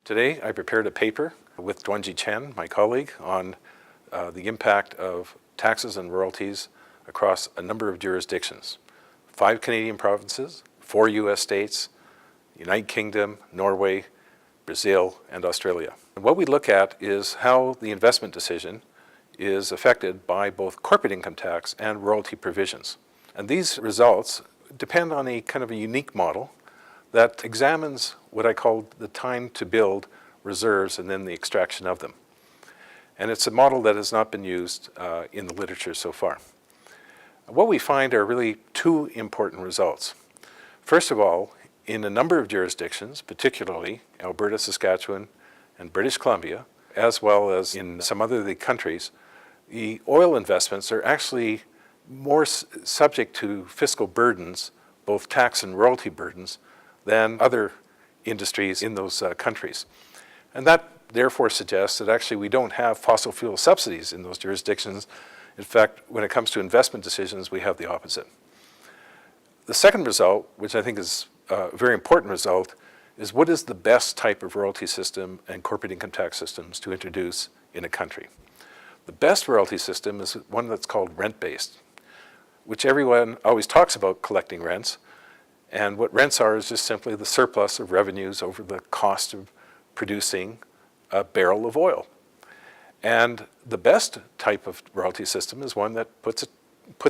Today I prepared a paper with Duanji Chen, my colleague, on the impact of taxes and royalties across a number of jurisdictions. 5 Canadian provinces, 4 US states, United Kingdom, Norway, Brazil, and Australia. And what we look at is how the investment decision is affected by both corporate income tax and royalty provisions. And these results depend on a kind of a unique model that examines what I call the time to build reserves and then the extraction of them. And it's a model that has not been used in the literature so far. What we find are really 2 important results. First of all, in a number of jurisdictions, particularly Alberta, Saskatchewan, and British Columbia, as well as in some other countries, the oil investments are actually more subject to fiscal burdens, both tax and royalty burdens, than other industries in those countries. And that therefore suggests that actually we don't have fossil fuel subsidies in those jurisdictions. In fact, when it comes to investment decisions, we have the opposite. The second result, which I think is a very important result, is what is the best type of royalty system and corporate income tax systems to introduce in a country. The best royalty system is one that's called rent-based, which everyone always talks about collecting rents. And what rents are is just simply the surplus of revenues over the cost of producing a barrel of oil. And the best type of royalty system is one that puts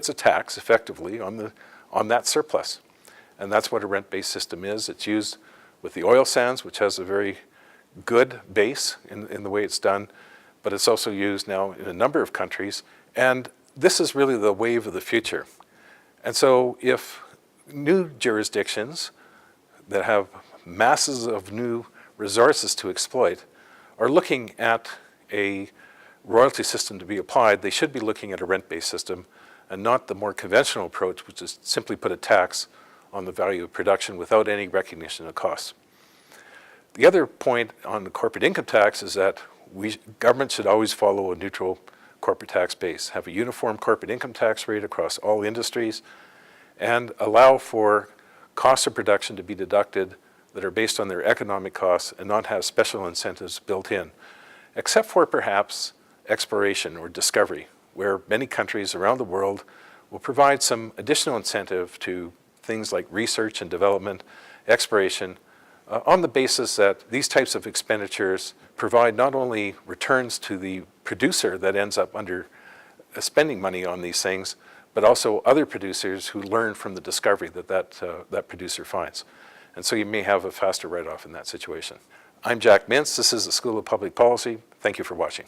a tax effectively on that surplus. And that's what a rent-based system is. It's used with the oil sands, which has a very good base in the way it's done, but it's also used now in a number of countries. And this is really the wave of the future. And so if new jurisdictions that have masses of new resources to exploit are looking at a royalty system to be applied, they should be looking at a rent-based system and not the more conventional approach, which is simply put a tax on the value of production without any recognition of costs. The other point on the corporate income tax is that government should always follow a neutral corporate tax base, have a uniform corporate income tax rate across all industries, and allow for costs of production to be deducted that are based on their economic costs and not have special incentives built in, except for perhaps exploration or discovery, where many countries around the world will provide some additional incentive to things like research and development, exploration, on the basis that these types of expenditures provide not only returns to the producer that ends up spending money on these things, but also other producers who learn from the discovery that producer finds. And so you may have a faster write-off in that situation. I'm Jack Mintz. This is the School of Public Policy. Thank you for watching.